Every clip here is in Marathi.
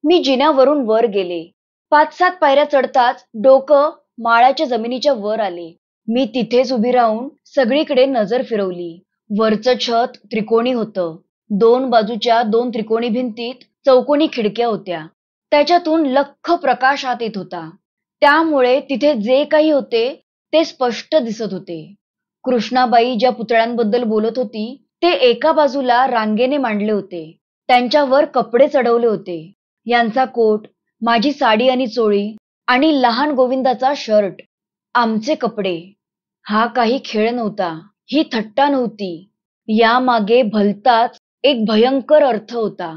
मी जिन्यावरून वर गेले. 5-7 पायऱ्या चढताच डोकं माळ्याच्या जमिनीच्या वर आले. मी तिथेच उभी राहून सगळीकडे नजर फिरवली. वरचं छत त्रिकोणी होतं. 2 बाजूच्या 2 त्रिकोणी भिंतीत चौकोनी खिडक्या होत्या. त्याच्यातून लख्ख प्रकाश आत येत होता. त्यामुळे तिथे जे काही होते ते स्पष्ट दिसत होते. कृष्णाबाई ज्या पुतळ्यांबद्दल बोलत होती ते एका बाजूला रांगेने मांडले होते. त्यांच्यावर कपडे चढवले होते. यांचा कोट, माझी साडी आणि चोळी आणि लहान गोविंदाचा शर्ट, आमचे कपडे. हा काही खेळ नव्हता, ही थट्टा नव्हती. यामागे भलताच एक भयंकर अर्थ होता.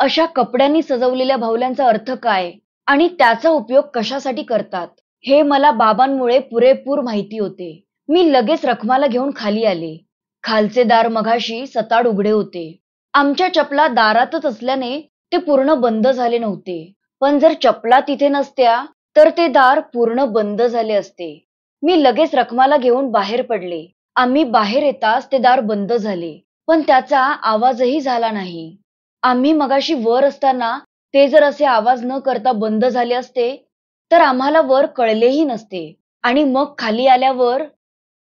अशा कपड्यांनी सजवलेल्या बाहुल्यांचा अर्थ काय आणि त्याचा उपयोग कशासाठी करतात हे मला बाबांमुळे पुरेपूर माहिती होते. मी लगेच रखमाला घेऊन खाली आले. खालचे दार मघाशी सताड उघडे होते. आमच्या चपला दारातच असल्याने ते पूर्ण बंद झाले नव्हते. पण जर चपला तिथे नसत्या तर ते दार पूर्ण बंद झाले असते. मी लगेच रखमाला घेऊन बाहेर पडले. आम्ही बाहेर येताच ते दार बंद झाले, पण त्याचा आवाजही झाला नाही. आम्ही मगाशी वर असताना ते जर असे आवाज न करता बंद झाले असते तर आम्हाला वर कळलेही नसते आणि मग खाली आल्यावर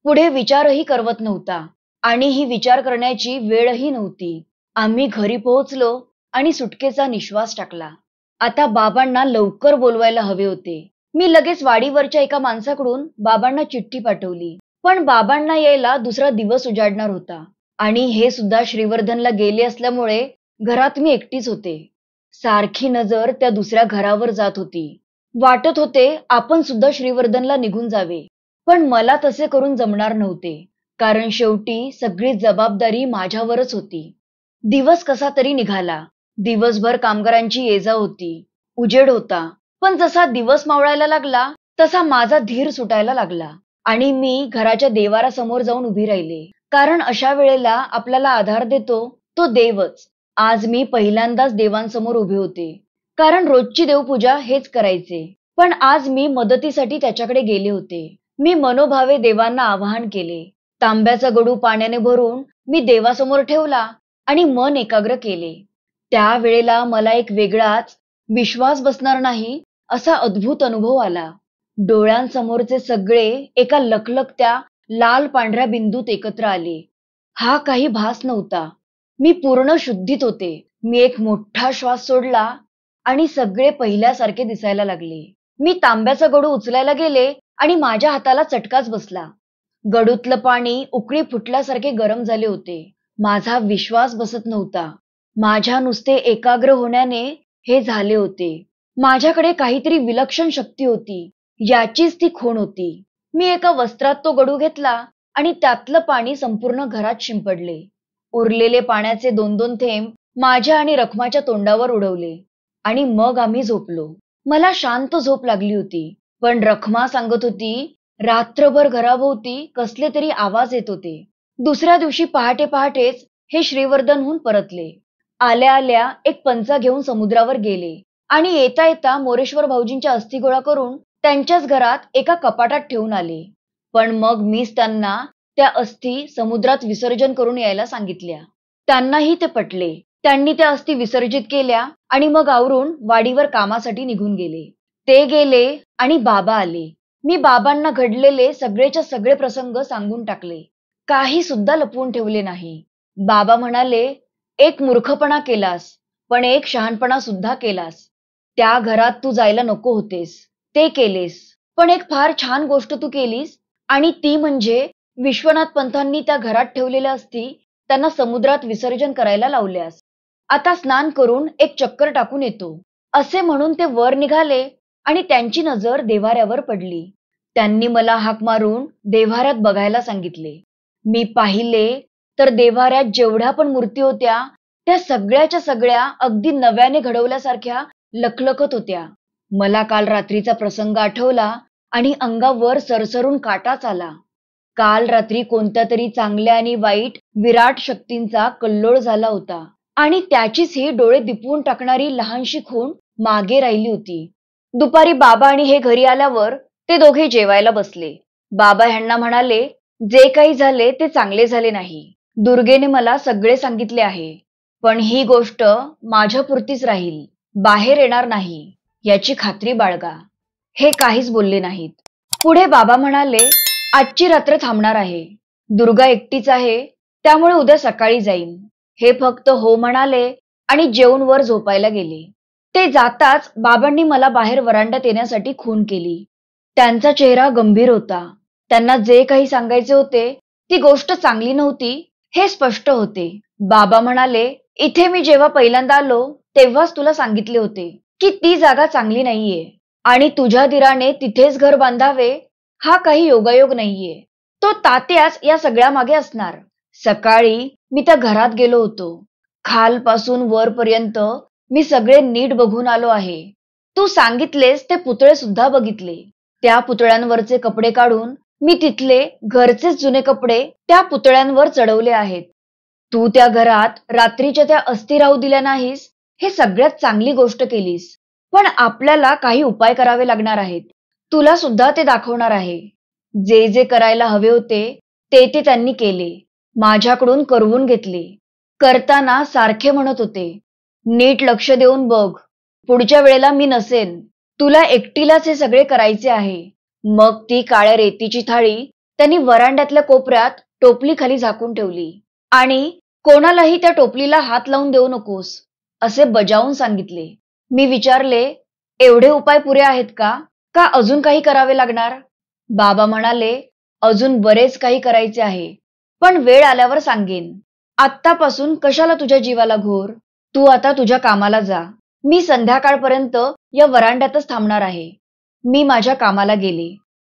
पुढे विचारही करवत नव्हता आणि ही विचार करण्याची वेळही नव्हती. आम्ही घरी पोहोचलो आणि सुटकेचा निश्वास टाकला. आता बाबांना लवकर बोलवायला हवे होते. मी लगेच वाडीवरच्या एका माणसाकडून बाबांना चिठ्ठी पाठवली. पण बाबांना यायला दुसरा दिवस उजाडणार होता आणि हे सुद्धा श्रीवर्धनला गेले असल्यामुळे घरात मी एकटीच होते. सारखी नजर त्या दुसऱ्या घरावर जात होती. वाटत होते आपण सुद्धा श्रीवर्धनला निघून जावे, पण मला तसे करून जमणार नव्हते, कारण शेवटी सगळी जबाबदारी माझ्यावरच होती. दिवस कसा तरी निघाला. दिवसभर कामगारांची ये-जा होती. उजेड होता. पण जसा दिवस मावळायला लागला तसा माझा धीर सुटायला लागला आणि मी घराच्या देवारासमोर जाऊन उभी राहिले. कारण अशा वेळेला आपल्याला आधार देतो तो देवच. आज मी पहिल्यांदाच देवांसमोर उभे होते, कारण रोजची देवपूजा हेच करायचे. पण आज मी मदतीसाठी त्याच्याकडे गेले होते. मी मनोभावे देवांना आवाहन केले. तांब्याचा गडू पाण्याने भरून मी देवासमोर ठेवला आणि मन एकाग्र केले. त्या वेळेला मला एक वेगळाच, विश्वास बसणार नाही असा अद्भुत अनुभव आला. डोळ्यांसमोरचे सगळे एका लखलखत्या लाल पांढऱ्या बिंदूत एकत्र आले. हा काही भास नव्हता. मी पूर्ण शुद्धीत होते. मी एक मोठा श्वास सोडला आणि सगळे पहिल्यासारखे दिसायला लागले. मी तांब्याचा गडू उचलायला गेले आणि माझ्या हाताला चटकाच बसला. गडूतलं पाणी उकळी फुटल्यासारखे गरम झाले होते. माझा विश्वास बसत नव्हता. माझ्या नुसते एकाग्र होण्याने हे झाले होते. माझ्याकडे काहीतरी विलक्षण शक्ती होती, याचीच ती खूण होती. मी एका वस्त्रात तो गडू घेतला आणि त्यातलं पाणी संपूर्ण घरात शिंपडले. उरलेले पाण्याचे 2-2 थेंब माझ्या आणि रखमाच्या तोंडावर उडवले आणि मग आम्ही झोपलो. मला शांत झोप लागली होती, पण रखमा सांगत होती रात्रभर घराभोवती कसले तरी आवाज येत होते. दुसऱ्या दिवशी पहाटे पहाटेच हे श्रीवर्धनहून परतले. आल्या आल्या एक पंचा घेऊन समुद्रावर गेले आणि येता येता मोरेश्वर भाऊजींच्या अस्थी गोळा करून त्यांच्याच घरात एका कपाटात ठेवून आले. पण मग मीच त्यांना त्या अस्थी समुद्रात विसर्जन करून यायला सांगितल्या. त्यांनाही ते पटले. त्यांनी त्या अस्थी विसर्जित केल्या आणि मग आवरून वाडीवर कामासाठी निघून गेले. ते गेले आणि बाबा आले. मी बाबांना घडलेले सगळेच्या सगळे प्रसंग सांगून टाकले. काही सुद्धा लपवून ठेवले नाही. बाबा म्हणाले, एक मूर्खपणा केलास, पण एक शहाणपणा सुद्धा केलास. त्या घरात तू जायला नको होतेस, ते केलेस. पण एक फार छान गोष्ट तू केलीस आणि ती म्हणजे विश्वनाथ पंथांनी त्या घरात ठेवलेल्या अस्थी त्यांना समुद्रात विसर्जन करायला लावल्यास. आता स्नान करून एक चक्कर टाकून येतो, असे म्हणून ते वर निघाले आणि त्यांची नजर देव्हाऱ्यावर पडली. त्यांनी मला हाक मारून देव्हाऱ्यात बघायला सांगितले. मी पाहिले तर देव्हाऱ्यात जेवढ्या पण मूर्ती होत्या त्या सगळ्याच्या सगळ्या अगदी नव्याने घडवल्यासारख्या लखलखत होत्या. मला काल रात्रीचा प्रसंग आठवला आणि अंगावर सरसरून काटाच आला. काल रात्री कोणत्या तरी चांगल्या आणि वाईट विराट शक्तींचा कल्लोळ झाला होता आणि त्याचीच ही डोळे दिपवून टाकणारी लहानशी खूण मागे राहिली होती. दुपारी बाबा आणि हे घरी आल्यावर ते दोघे जेवायला बसले. बाबा ह्यांना म्हणाले, जे काही झाले ते चांगले झाले नाही. दुर्गेने मला सगळे सांगितले आहे, पण ही गोष्ट माझ्यापुरतीच राहील. बाहेर येणार नाही याची खात्री बाळगा. हे काहीच बोलले नाहीत. पुढे बाबा म्हणाले, आजची रात्र थांबणार आहे. दुर्गा एकटीच आहे, त्यामुळे उद्या सकाळी जाईन. हे फक्त हो म्हणाले आणि जेवून वर झोपायला गेले. ते जाताच बाबांनी मला बाहेर वरांड्यात येण्यासाठी खूण केली. त्यांचा चेहरा गंभीर होता. त्यांना जे काही सांगायचे होते ती गोष्ट चांगली नव्हती हे स्पष्ट होते. बाबा म्हणाले, इथे मी जेव्हा पहिल्यांदा आलो तेव्हाच तुला सांगितले होते की ती जागा चांगली नाहीये आणि तुझ्या दिराने तिथेच घर बांधावे हा काही योगायोग नाहीये. तो तात्याच या सगळ्या मागे असणार. सकाळी मी त्या घरात गेलो होतो. खालपासून वरपर्यंत मी सगळे नीट बघून आलो आहे. तू सांगितलेस ते पुतळे सुद्धा बघितले. त्या पुतळ्यांवरचे कपडे काढून मी तिथले घरचेच जुने कपडे त्या पुतळ्यांवर चढवले आहेत. तू त्या घरात रात्रीच्या त्या अस्थी राहू दिल्या नाहीस, हे सगळ्यात चांगली गोष्ट केलीस. पण आपल्याला काही उपाय करावे लागणार आहेत. तुला सुद्धा ते दाखवणार आहे. जे जे करायला हवे होते ते ते त्यांनी केले. माझ्याकडून करवून घेतले. करताना सारखे म्हणत होते, नीट लक्ष देऊन बघ, पुढच्या वेळेला मी नसेन. तुला एकटीलाच हे सगळे करायचे आहे. मग ती काळ्या रेतीची थाळी त्यांनी वरांड्यातल्या कोपऱ्यात टोपली खाली झाकून ठेवली आणि कोणालाही त्या टोपलीला हात लावून देऊ नकोस असे बजावून सांगितले. मी विचारले, एवढे उपाय पुरे आहेत का, का अजून काही करावे लागणार? बाबा म्हणाले, अजून बरेच काही करायचे आहे, पण वेळ आल्यावर सांगेन. आत्तापासून कशाला तुझ्या जीवाला घोर. तू आता तुझ्या कामाला जा. मी संध्याकाळपर्यंत या वरांड्यातच थांबणार आहे. मी माझ्या कामाला गेले.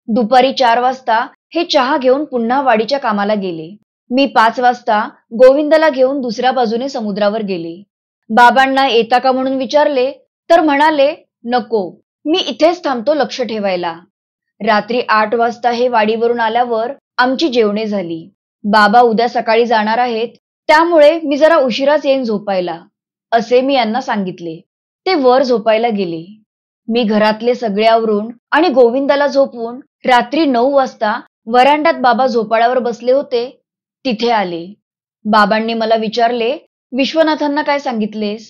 दुपारी 4 वाजता हे चहा घेऊन पुन्हा वाडीच्या कामाला गेले. मी 5 वाजता गोविंदला घेऊन दुसऱ्या बाजूने समुद्रावर गेले. बाबांना येता का म्हणून विचारले तर म्हणाले, नको, मी इथेच थांबतो लक्ष ठेवायला. रात्री 8 वाजता हे वाडीवरून आल्यावर आमची जेवणे झाली. बाबा उद्या सकाळी जाणार आहेत, त्यामुळे मी जरा उशिराच येईन झोपायला असे मी यांना सांगितले. ते वर झोपायला गेले. मी घरातले सगळे आवरून आणि गोविंदाला झोपवून रात्री 9 वाजता वरांड्यात बाबा झोपाळ्यावर बसले होते तिथे आले. बाबांनी मला विचारले, विश्वनाथांना काय सांगितलेस?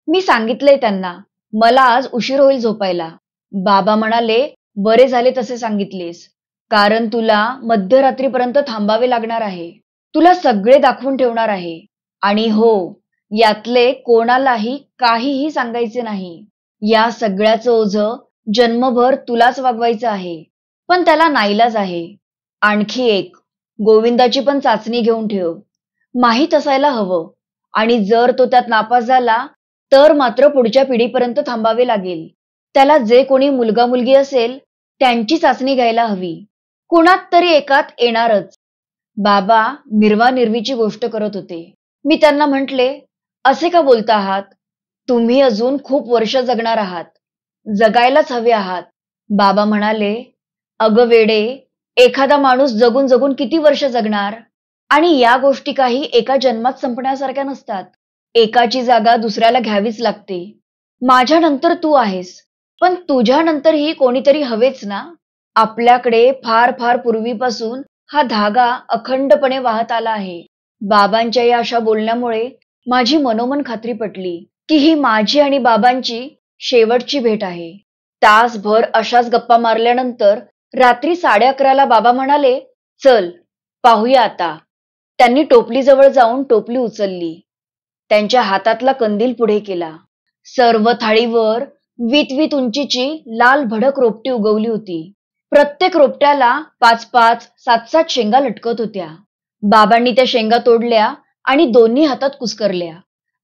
मी सांगितले त्यांना, मला आज उशीर होईल झोपायला. बाबा म्हणाले, बरे झाले तसे सांगितलेस, कारण तुला मध्यरात्रीपर्यंत थांबावे लागणार आहे. तुला सगळे दाखवून ठेवणार आहे. आणि हो, यातले कोणालाही काहीही सांगायचे नाही. या सगळ्याचं ओझं जन्मभर तुलाच वागवायचं आहे. पण त्याला नाईलाज आहे. आणखी एक, गोविंदाची पण चाचणी घेऊन ठेव. माहीत असायला हवं. आणि जर तो त्यात नापास झाला तर मात्र पुढच्या पिढीपर्यंत थांबावे लागेल. त्याला जे कोणी मुलगा मुलगी असेल त्यांची चाचणी घ्यायला हवी. कुणात तरी एकात येणारच. बाबा निर्वानिर्वीची गोष्ट करत होते. मी त्यांना म्हटले, असे का बोलता आहात? तुम्ही अजून खूप वर्ष जगणार आहात. जगायलाच हवे आहात. बाबा म्हणाले, अगं वेडे, एखादा माणूस जगून जगून किती वर्ष जगणार? आणि या गोष्टी काही एका जन्मात संपण्यासारख्या नसतात. एकाची जागा दुसऱ्याला घ्यावीच लागते. माझ्यानंतर तू आहेस, पण तुझ्यानंतरही कोणीतरी हवेच ना. आपल्याकडे फार फार पूर्वीपासून हा धागा अखंडपणे वाहत आला आहे. बाबांच्या या अशा बोलण्यामुळे माझी मनोमन खात्री पटली की ही माझी आणि बाबांची शेवटची भेट आहे. तासभर अशाच गप्पा मारल्यानंतर रात्री 11:30ला बाबा म्हणाले, चल पाहूया आता. त्यांनी टोपलीजवळ जाऊन टोपली उचलली. त्यांच्या हातातला कंदील पुढे केला. सर्व थाळीवर वीत उंचीची लाल भडक रोपटी उगवली होती. प्रत्येक रोपट्याला 5-5, 7-7 शेंगा लटकत होत्या. बाबांनी त्या शेंगा तोडल्या आणि दोन्ही हातात कुस्करल्या.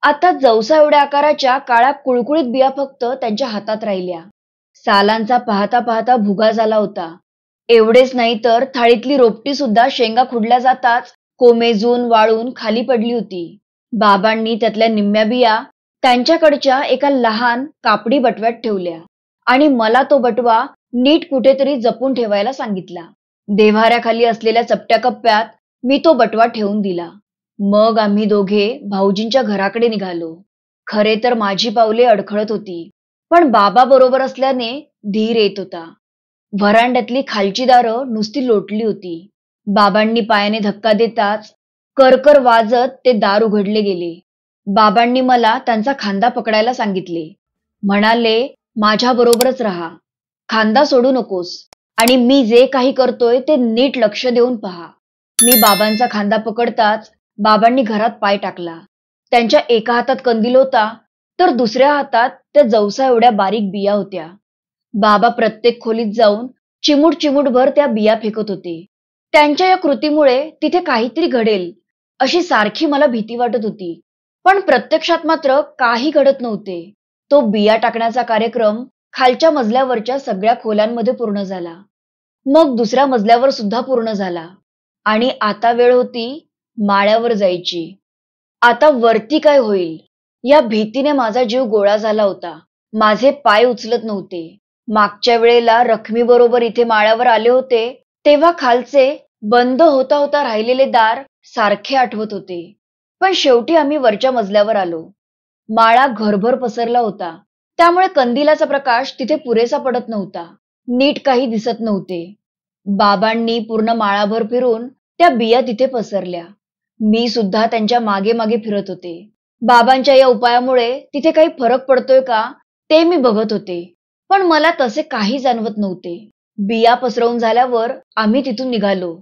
आता जवसा एवढ्या आकाराच्या काळ्या कुळकुळीत बिया फक्त त्यांच्या हातात राहिल्या. सालांचा पाहता पाहता भुगा झाला होता. एवढेच नाही तर थाळीतली रोपटी सुद्धा शेंगा खुडल्या जाताच कोमेजून वाळून खाली पडली होती. बाबांनी त्यातल्या निम्म्या बिया त्यांच्याकडच्या एका लहान कापडी बटव्यात ठेवल्या आणि मला तो बटवा नीट कुठेतरी जपून ठेवायला सांगितला. देव्हाऱ्याखाली असलेल्या चपट्या कप्प्यात मी तो बटवा ठेवून दिला. मग आम्ही दोघे भाऊजींच्या घराकडे निघालो. खरे तर माझी पावले अडखळत होती, पण बाबा बरोबर असल्याने धीर येत होता. व्हरांड्यातली खालची दारं नुसती लोटली होती. बाबांनी पायाने धक्का देताच करकर वाजत ते दार उघडले गेले. बाबांनी मला त्यांचा खांदा पकडायला सांगितले. म्हणाले, माझ्या बरोबरच राहा, खांदा सोडू नकोस आणि मी जे काही करतोय ते नीट लक्ष देऊन पहा. मी बाबांचा खांदा पकडताच बाबांनी घरात पाय टाकला. त्यांच्या एका हातात कंदील होता, तर दुसऱ्या हातात त्या जवसा एवढ्या बारीक बिया होत्या. बाबा प्रत्येक खोलीत जाऊन चिमूट चिमूटभर त्या बिया फेकत होते. त्यांच्या या कृतीमुळे तिथे काहीतरी घडेल अशी सारखी मला भीती वाटत होती. पण प्रत्यक्षात मात्र काही घडत नव्हते. तो बिया टाकण्याचा कार्यक्रम खालच्या मजल्यावरच्या सगळ्या खोल्यांमध्ये पूर्ण झाला. मग दुसऱ्या मजल्यावर सुद्धा पूर्ण झाला. आणि आता वेळ होती माळ्यावर जायची. आता वरती काय होईल या भीतीने माझा जीव गोळा झाला होता. माझे पाय उचलत नव्हते. मागच्या वेळेला रखमी बरोबर इथे माळ्यावर आले होते, तेव्हा खालचे बंद होता होता राहिलेले दार सारखे आठवत होते. पण शेवटी आम्ही वरच्या मजल्यावर आलो. माळा घरभर पसरला होता, त्यामुळे कंदिलाचा प्रकाश तिथे पुरेसा पडत नव्हता. नीट काही दिसत नव्हते. बाबांनी पूर्ण माळाभर फिरून त्या बिया तिथे पसरल्या. मी सुद्धा त्यांच्या मागे मागे फिरत होते. बाबांच्या या उपायामुळे तिथे काही फरक पडतोय का ते मी बघत होते. पण मला तसे काही जाणवत नव्हते. बिया पसरवून झाल्यावर आम्ही तिथून निघालो.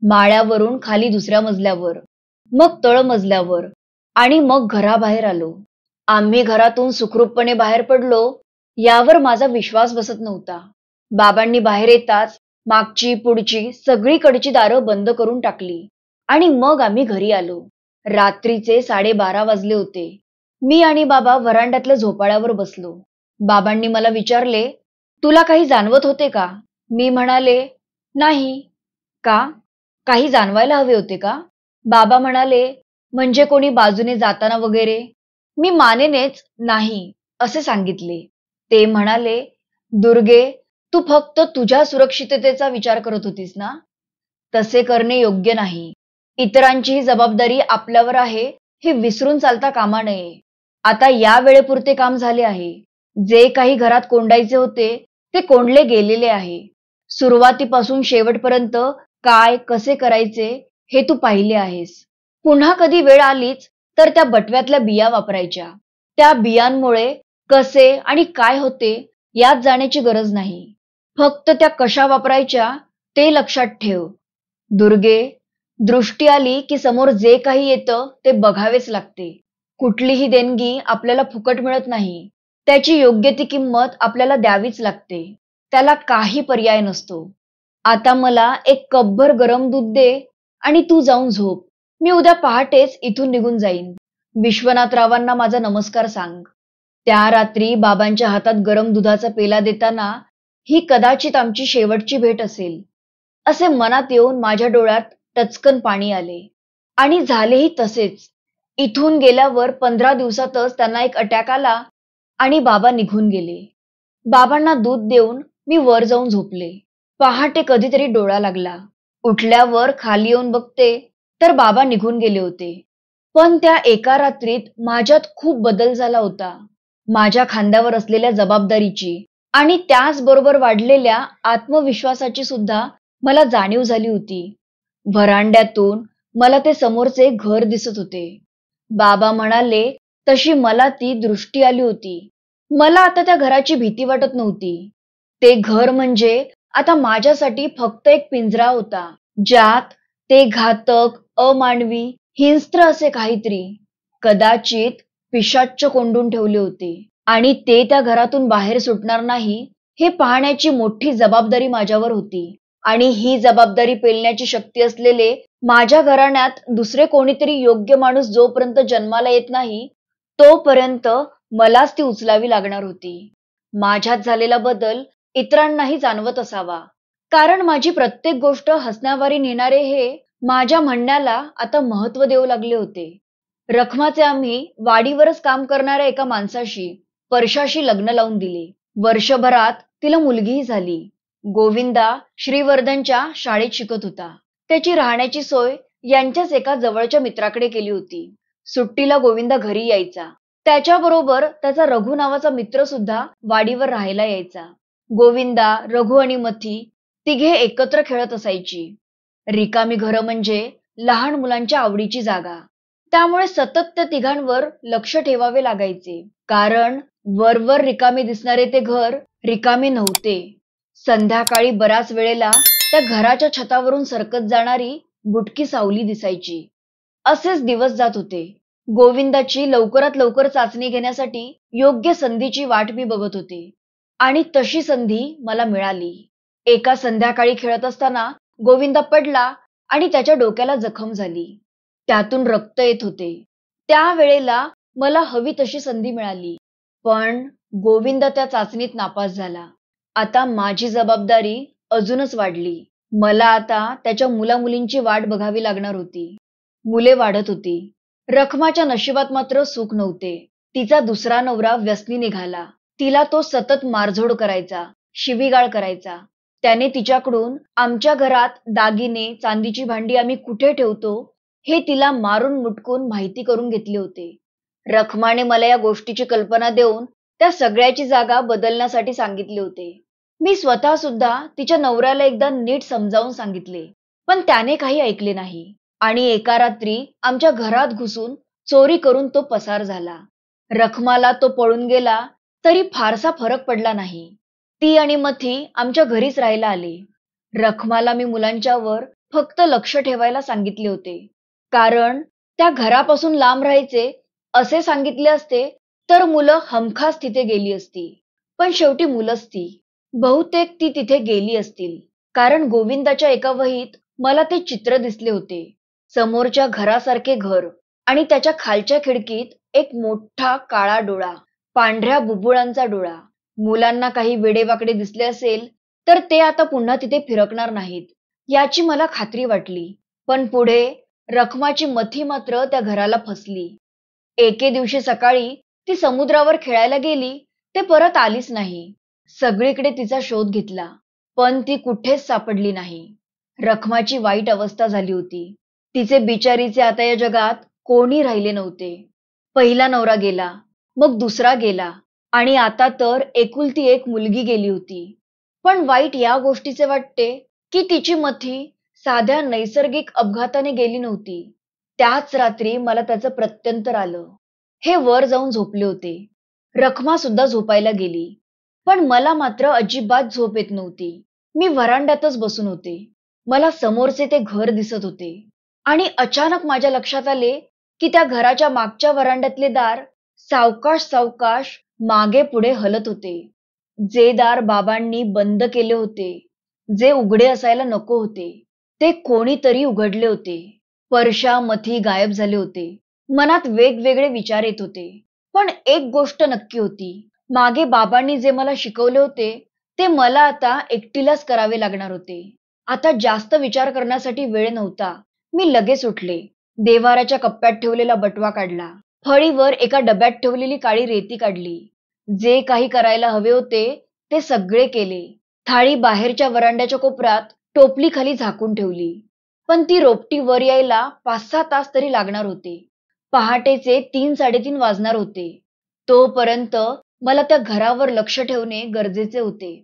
माळ्यावरून खाली दुसऱ्या मजल्यावर, मग तळ मजल्यावर आणि मग घराबाहेर आलो. आम्ही घरातून सुखरूपपणे बाहेर पडलो यावर माझा विश्वास बसत नव्हता. बाबांनी बाहेर येताच मागची पुढची सगळीकडची दारं बंद करून टाकली आणि मग आम्ही घरी आलो. रात्रीचे 12:30 वाजले होते. मी आणि बाबा व्हरांड्यातल्या झोपाळ्यावर बसलो. बाबांनी मला विचारले, तुला काही जाणवत होते का? मी म्हणाले, नाही. का? काही जाणवायला हवे होते का? बाबा म्हणाले, म्हणजे कोणी बाजूने जाताना वगैरे? मी मानेनेच नाही असे सांगितले. ते म्हणाले, दुर्गे, तू फक्त तुझ्या सुरक्षिततेचा विचार करत होतीस ना? तसे करणे योग्य नाही. इतरांचीही जबाबदारी आपल्यावर आहे हे विसरून चालता कामा नये. आता या वेळेपुरते काम झाले आहे. जे काही घरात कोंडायचे होते ते कोंडले गेलेले आहे. सुरुवातीपासून शेवटपर्यंत काय कसे करायचे हे तू पाहिले आहेस. पुन्हा कधी वेळ आलीच तर त्या बटव्यातल्या बिया वापरायच्या. त्या बियांमुळे कसे आणि काय होते यात जाण्याची गरज नाही. फक्त त्या कशा वापरायच्या ते लक्षात ठेव. दुर्गे, दृष्टी आली की समोर जे काही येतं ते बघावेच लागते. कुठलीही देणगी आपल्याला फुकट मिळत नाही. त्याची योग्य ती किंमत आपल्याला द्यावीच लागते. त्याला काही पर्याय नसतो. आता मला एक कपभर गरम दूध दे आणि तू जाऊन झोप. मी उद्या पहाटेच इथून निघून जाईन. विश्वनाथरावांना माझा नमस्कार सांग. त्या रात्री बाबांच्या हातात गरम दुधाचा पेला देताना ही कदाचित आमची शेवटची भेट असेल असे मनात येऊन माझ्या डोळ्यात टचकन पाणी आले. आणि झालेही तसेच. इथून गेल्यावर 15 दिवसातच त्यांना एक अटॅक आला आणि बाबा निघून गेले. बाबांना दूध देऊन मी वर जाऊन झोपले. पहाटे कधीतरी डोळा लागला. उठल्यावर खाली येऊन बघते तर बाबा निघून गेले होते. पण त्या एका रात्रीत माझ्यात खूप बदल झाला होता. माझ्या खांद्यावर असलेल्या जबाबदारीची आणि त्याचबरोबर वाढलेल्या आत्मविश्वासाची सुद्धा मला जाणीव झाली होती. व्हरांड्यातून मला ते समोरचे घर दिसत होते. बाबा म्हणाले तशी मला ती दृष्टी आली होती. मला आता त्या घराची भीती वाटत नव्हती. ते घर म्हणजे आता माझ्यासाठी फक्त एक पिंजरा होता, ज्यात ते घातक, अमानवी, हिंस्त्र असे काहीतरी, कदाचित पिशाच्च कोंडून ठेवले होते. आणि ते त्या घरातून बाहेर सुटणार नाही हे पाहण्याची मोठी जबाबदारी माझ्यावर होती. आणि ही जबाबदारी पेलण्याची शक्ती असलेले माझ्या घराण्यात दुसरे कोणीतरी योग्य माणूस जोपर्यंत जन्माला येत नाही तोपर्यंत मलाच ती उचलावी लागणार होती. माझ्यात झालेला बदल इतरांनाही जाणवत असावा, कारण माझी प्रत्येक गोष्ट हसण्यावारी नेणारे हे माझ्या म्हणण्याला आता महत्व देऊ लागले होते. रखमाचे आम्ही वाडीवरच काम करणाऱ्या एका माणसाशी, परशाशी लग्न लावून दिले. वर्षभरात तिला मुलगीही झाली. गोविंदा श्रीवर्धनच्या शाळेत शिकत होता. त्याची राहण्याची सोय यांच्याच एका जवळच्या मित्राकडे केली होती. सुट्टीला गोविंदा घरी यायचा. त्याच्याबरोबर त्याचा रघु नावाचा मित्र सुद्धा वाडीवर राहायला यायचा. गोविंदा, रघु आणि मथी तिघे एकत्र खेळत असायची. रिकामी घरं म्हणजे लहान मुलांच्या आवडीची जागा. त्यामुळे सतत त्या तिघांवर लक्ष ठेवावे लागायचे, कारण वरवर रिकामे दिसणारे ते घर रिकामे नव्हते. संध्याकाळी बराच वेळेला त्या घराच्या छतावरून सरकत जाणारी बुटकी सावली दिसायची. असेच दिवस जात होते. गोविंदाची लवकरात लवकर चाचणी घेण्यासाठी योग्य संधीची वाट मी बघत होते आणि तशी संधी मला मिळाली. एका संध्याकाळी खेळत असताना गोविंदा पडला आणि त्याच्या डोक्याला जखम झाली. त्यातून रक्त येत होते. त्यावेळेला मला हवी तशी संधी मिळाली, पण गोविंदा त्या चाचणीत नापास झाला. आता माझी जबाबदारी अजूनच वाढली. मला आता त्याच्या मुलामुलींची वाट बघावी लागणार होती. मुले वाढत होती. रखमाच्या नशिबात मात्र सुख नव्हते. तिचा दुसरा नवरा व्यसनी निघाला. तिला तो सतत मारझोड करायचा, शिवीगाळ करायचा. त्याने तिच्याकडून आमच्या घरात दागिने, चांदीची भांडी आम्ही कुठे ठेवतो हे तिला मारून मुटकून माहिती करून घेतले होते. रखमाने मला या गोष्टीची कल्पना देऊन त्या सगळ्याची जागा बदलण्यासाठी सांगितले होते. मी स्वतः सुद्धा तिच्या नवऱ्याला एकदा नीट समजावून सांगितले, पण त्याने काही ऐकले नाही आणि एका रात्री आमच्या घरात घुसून चोरी करून तो पसार झाला. रखमाला तो पळून गेला तरी फारसा फरक पडला नाही. ती आणि मथी आमच्या घरीच राहायला आले. रखमाला मी मुलांच्यावर फक्त लक्ष ठेवायला सांगितले होते, कारण त्या घरापासून लांब राहायचे असे सांगितले असते तर मुलं हमखास तिथे गेली असती. पण शेवटी मुलंच ती. बहुतेक ती तिथे गेली असतील, कारण गोविंदाच्या एका वहीत मला ते चित्र दिसले होते. समोरच्या घरासारखे घर आणि त्याच्या खालच्या खिडकीत एक मोठा काळा डोळा, पांढऱ्या बुबुळांचा डोळा. मुलांना काही वेडेवाकडे दिसले असेल तर ते आता पुन्हा तिथे फिरकणार नाहीत याची मला खात्री वाटली. पण पुढे रखमाची मथी मात्र त्या घराला फसली. एके दिवशी सकाळी ती समुद्रावर खेळायला गेली ते परत आलीच नाही. सगळीकडे तिचा शोध घेतला, पण ती कुठेच सापडली नाही. रखमाची वाईट अवस्था झाली होती. तिचे बिचारीचे आता या जगात कोणी राहिले नव्हते. पहिला नवरा गेला, मग दुसरा गेला आणि आता तर एकुलती एक मुलगी गेली होती. पण वाईट या गोष्टीचे वाटते की तिची मथी साध्या नैसर्गिक अपघाताने गेली नव्हती. त्याच रात्री मला त्याचं प्रत्यंतर आलं. हे वर जाऊन झोपले होते. रखमा सुद्धा झोपायला गेली, पण मला मात्र अजिबात झोप येत नव्हती. मी व्हरांड्यातच बसून होते. मला समोरचे ते घर दिसत होते आणि अचानक माझ्या लक्षात आले की त्या घराच्या मागच्या व्हरांड्यातले दार सावकाश सावकाश मागे पुढे हलत होते. जे दार बाबांनी बंद केले होते, जे उघडे असायला नको होते, ते कोणीतरी उघडले होते. परशा, मथी गायब झाले होते. मनात वेगवेगळे विचार येत होते. पण एक गोष्ट नक्की होती, मागे बाबांनी जे मला शिकवले होते ते मला आता एकटीलाच करावे लागणार होते. आता जास्त विचार करण्यासाठी वेळ नव्हता. मी लगेच उठले. देवाराच्या कप्प्यात ठेवलेला बटवा काढला. फळीवर एका डब्यात ठेवलेली काळी रेती काढली. जे काही करायला हवे होते ते सगळे केले. थाळी बाहेरच्या वरांड्याच्या कोपऱ्यात टोपली खाली झाकून ठेवली. पण ती रोपटी वर यायला 5-6 तास तरी लागणार होते. पहाटेचे 3-3:30 वाजणार होते. तोपर्यंत मला त्या घरावर लक्ष ठेवणे गरजेचे होते.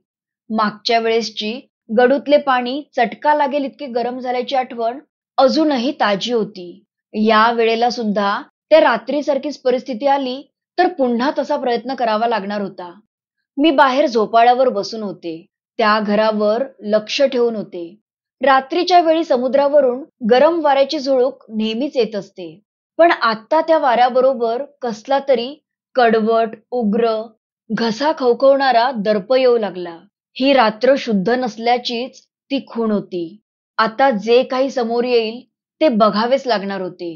मागच्या वेळेसची गडूतले पाणी चटका लागेल इतके गरम झाल्याची आठवण अजूनही ताजी होती. या वेळेला सुद्धा त्या रात्रीसारखीच परिस्थिती आली तर पुन्हा तसा प्रयत्न करावा लागणार होता. मी बाहेर झोपाळ्यावर बसून होते. त्या घरावर लक्ष ठेवून होते. रात्रीच्या वेळी समुद्रावरून गरम वाऱ्याची झुळूक नेहमीच येत असते, पण आता त्या वाऱ्याबरोबर कसला तरी कडवट, उग्र, घसा खवखवणारा दर्प येऊ लागला. ही रात्र शुद्ध नसल्याचीच ती खूण होती. आता जे काही समोर येईल ते बघावेच लागणार होते.